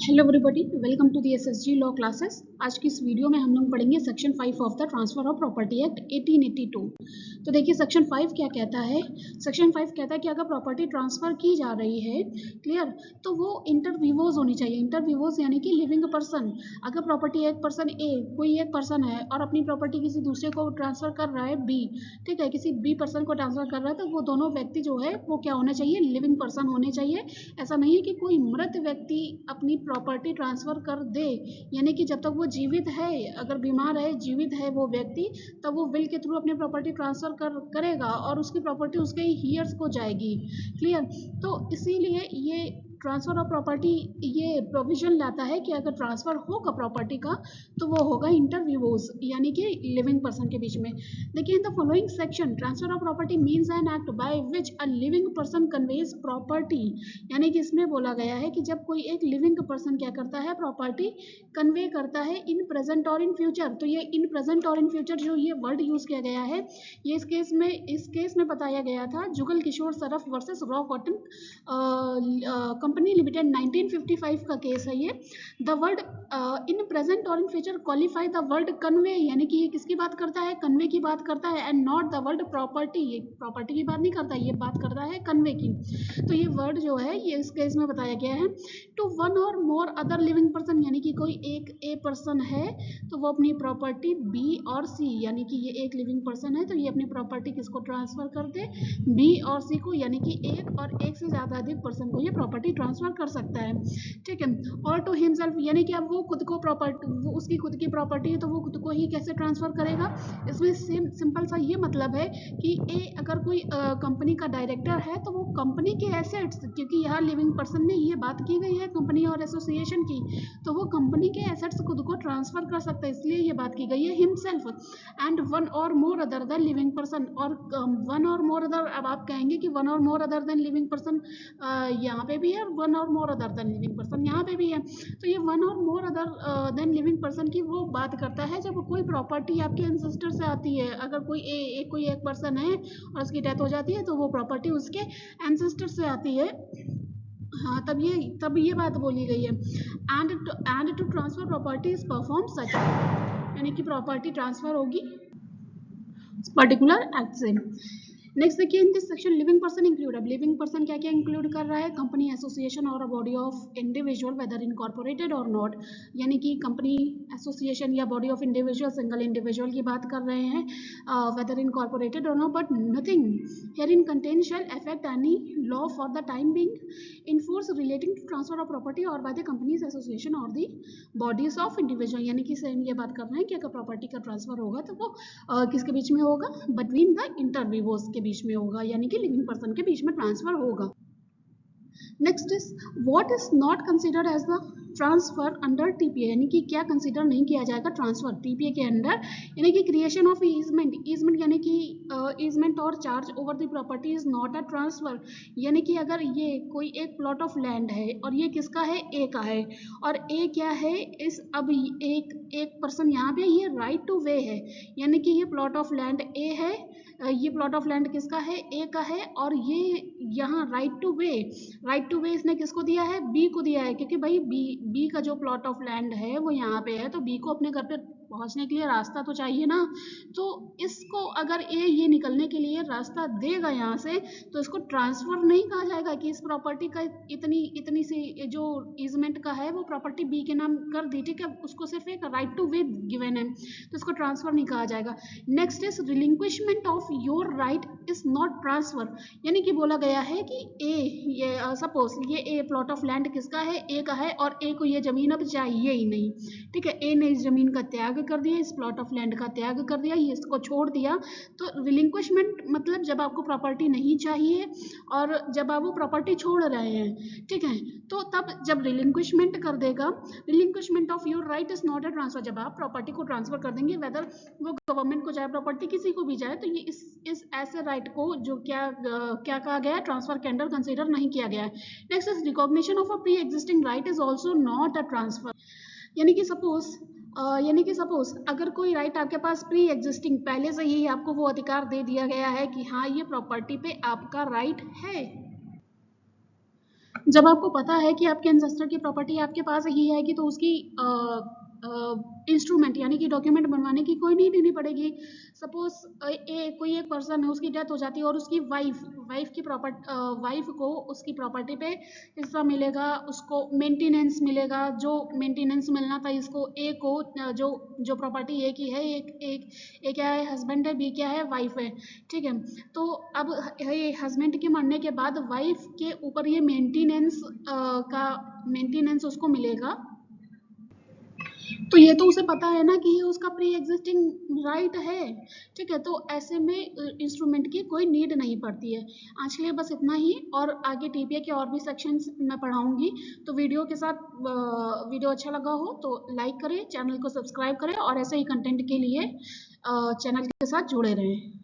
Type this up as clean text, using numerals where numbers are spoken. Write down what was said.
Hello everybody, welcome to the SSG law classes. आज की इस वीडियो में हम लोग पढ़ेंगे section 5 of the transfer of property act 1882। तो देखिए सेक्शन 5 क्या कहता है। सेक्शन 5 कहता है कि अगर प्रॉपर्टी ट्रांसफर की जा रही है, क्लियर, तो वो इंटरव्यूवोज होनी चाहिए। इंटरव्यूवोज यानी कि लिविंग पर्सन। अगर प्रॉपर्टी एक पर्सन ए, कोई एक पर्सन है और अपनी प्रॉपर्टी किसी दूसरे को ट्रांसफर कर रहा है बी, ठीक है, किसी बी पर्सन को ट्रांसफर कर रहा है, तो वो दोनों व्यक्ति जो है वो क्या होने चाहिए, लिविंग पर्सन होने चाहिए। ऐसा नहीं है कि कोई मृत व्यक्ति अपनी प्रॉपर्टी ट्रांसफर कर दे, यानी कि जब तक वो जीवित है, अगर बीमार है, जीवित है वो व्यक्ति, तब वो विल के थ्रू अपनी प्रॉपर्टी ट्रांसफर करेगा और उसकी प्रॉपर्टी उसके हीयर्स को जाएगी। क्लियर। तो इसीलिए ये ट्रांसफर ऑफ प्रॉपर्टी ये प्रोविजन लाता है कि अगर ट्रांसफर होगा प्रॉपर्टी का तो वो होगा इंटरव्यूवोज यानी कि लिविंग पर्सन के बीच में। देखिए in the following section transfer of property means an act by which a living person conveys property, यानी कि इसमें बोला गया है कि जब कोई एक लिविंग पर्सन क्या करता है, प्रॉपर्टी कन्वे करता है इन प्रेजेंट और इन फ्यूचर। तो ये इन प्रेजेंट और इन फ्यूचर जो ये वर्ड यूज किया गया है, ये इस केस में बताया गया था Jugal Kishore Saraf versus Raw Cotton Company Limited 1955 का केस है ये। द वर्ड इन प्रेजेंट और in future qualify the word convey, यानी कि ये किसकी बात करता है, कन्वे की बात करता है, and not the word property, ये प्रॉपर्टी की बात नहीं करता, ये बात करता है कन्वे की। तो ये वर्ड जो है ये इस केस में बताया गया है। टू वन और मोर अदर लिविंग पर्सन, यानी कि कोई एक ए पर्सन है तो वो अपनी प्रॉपर्टी बी और सी, यानी कि ये एक लिविंग पर्सन है तो ये अपनी प्रॉपर्टी किसको ट्रांसफर कर दे, बी और सी को, यानी कि एक और एक से ज्यादा अधिक पर्सन को ये प्रॉपर्टी ट्रांसफर कर सकता है। ठीक है। और टू हिमसेल्फ, यानी कि अब वो खुद को प्रॉपर्टी, वो उसकी खुद की प्रॉपर्टी है तो वो खुद को ही कैसे ट्रांसफर करेगा। इसमें सिंपल सा ये मतलब है कि ए अगर कोई कंपनी का डायरेक्टर है तो वो कंपनी के एसेट्स, क्योंकि यहाँ लिविंग पर्सन में ये बात की गई है कंपनी और एसोसिएशन की, तो वो कंपनी के एसेट्स खुद को ट्रांसफर कर सकता है, इसलिए ये बात की गई है हिमसेल्फ एंड वन और more other than living person. और वन और मोर अदर, अब आप कहेंगे कि वन और more other than living person यहाँ पे भी है, वन और more other than living person यहाँ पे भी है। तो ये वन और more other than living person की वो बात करता है जब कोई प्रॉपर्टी आपके एंसेस्टर से आती है। अगर कोई एक पर्सन है और उसकी डेथ हो जाती है तो वो प्रॉपर्टी उसके एंसेस्टर से आती है। हाँ, तब ये बात बोली गई है। And to transfer property is perform such, यानी कि प्रॉपर्टी ट्रांसफर होगी पर्टिकुलर एक्ट से। नेक्स्ट देखिए in this section living person include, अब लिविंग पर्सन क्या क्या इंक्लूड कर रहा है, कंपनी, एसोसिएशन और a body of individual whether incorporated और नॉट, यानी कि कंपनी, एसोसिएशन या body of individual, single individual की बात कर रहे हैं, वेदर इनकॉर्पोरेटेड और not, but nothing here in contain shall affect any law for the time being in force relating to transfer of property और बाय द कंपनीज, एसोसिएशन और the bodies of individual, यानी कि same ये बात कर रहे हैं कि अगर प्रॉपर्टी का ट्रांसफर होगा तो वो किसके बीच में होगा, बिटवीन द इंटरव्यूवर्स के बीच में होगा, यानी कि लिविंग पर्सन के बीच में ट्रांसफर होगा। Next is what is not considered as the transfer under TPA, यानी कि क्या कंसिडर नहीं किया जाएगा ट्रांसफर टीपीए के अंडर, यानी कि क्रिएशन ऑफ ईजमेंट, ईजमेंट यानी कि ईजमेंट और charge over the property is not a transfer, यानी कि अगर ये कोई एक प्लॉट ऑफ लैंड है और ये किसका है, ए का है, और ए क्या है, इस अब एक पर्सन यहाँ पे ये राइट टू वे है, यानी कि ये प्लॉट ऑफ लैंड ए है, ये प्लॉट ऑफ लैंड किसका है, ए का है, और ये यहाँ राइट टू वे इसने किसको दिया है, बी को दिया है, क्योंकि भाई बी का जो प्लॉट ऑफ लैंड है वो यहाँ पे है, तो बी को अपने घर पे पहुंचने के लिए रास्ता तो चाहिए ना। तो इसको अगर ए ये निकलने के लिए रास्ता देगा यहाँ से तो इसको ट्रांसफर नहीं कहा जाएगा कि इस प्रॉपर्टी का इतनी सी जो ईजमेंट का है वो प्रॉपर्टी बी के नाम कर दी, ठीक है, उसको सिर्फ एक राइट टू वे गिवन है तो इसको ट्रांसफर नहीं कहा जाएगा। Next is relinquishment of your right is not transfer, यानी कि बोला गया है कि ए, ये सपोज ये ए प्लॉट ऑफ लैंड किसका है, ए का है, और ए को ये जमीन अब चाहिए ही नहीं, ठीक है, ए ने इस जमीन का त्याग कर दिया, इस प्लॉट ऑफ लैंड का त्याग कर दिया, ये इसको छोड़ दिया। तो रिलिंक्विशमेंट मतलब जब आपको प्रॉपर्टी नहीं चाहिए और जब आप वो प्रॉपर्टी छोड़ रहे हैं, ठीक है, तो तब जब रिलिंक्विशमेंट कर देगा, relinquishment of your right is not a transfer, जब आप प्रॉपर्टी को ट्रांसफर कर देंगे, वेदर वो गवर्नमेंट को जाए प्रॉपर्टी किसी को भी जाए, तो ये इस ऐसे राइट को जो क्या कहा गया है, ट्रांसफर के अंडर कंसीडर नहीं किया गया है। Next is recognition of a pre existing right is also not a transfer, यानी कि सपोज अगर कोई राइट आपके पास प्री एग्जिस्टिंग पहले से ही आपको वो अधिकार दे दिया गया है कि हाँ ये प्रॉपर्टी पे आपका राइट है। जब आपको पता है कि आपके एंसेस्टर की प्रॉपर्टी आपके पास ही है कि तो उसकी इंस्ट्रूमेंट यानी कि डॉक्यूमेंट बनवाने की कोई नहीं देनी पड़ेगी। सपोज कोई एक पर्सन है, उसकी डेथ हो जाती है और उसकी वाइफ को उसकी प्रॉपर्टी पे हिस्सा मिलेगा, उसको मेंटेनेंस मिलेगा, जो मेंटेनेंस मिलना था इसको ए को, जो जो प्रॉपर्टी ए की है, एक क्या है हस्बैंड है, बी क्या है वाइफ है, ठीक है। तो अब ये हस्बैंड के मरने के बाद वाइफ के ऊपर ये मेंटेनेंस उसको मिलेगा। तो ये तो उसे पता है ना कि ये उसका प्री एग्जिस्टिंग राइट है, ठीक है। तो ऐसे में इंस्ट्रूमेंट की कोई नीड नहीं पड़ती है। आज के लिए बस इतना ही, और आगे टीपीए के और भी सेक्शंस मैं पढ़ाऊंगी। तो वीडियो के साथ वीडियो अच्छा लगा हो तो लाइक करें, चैनल को सब्सक्राइब करें और ऐसे ही कंटेंट के लिए चैनल के साथ जुड़े रहें।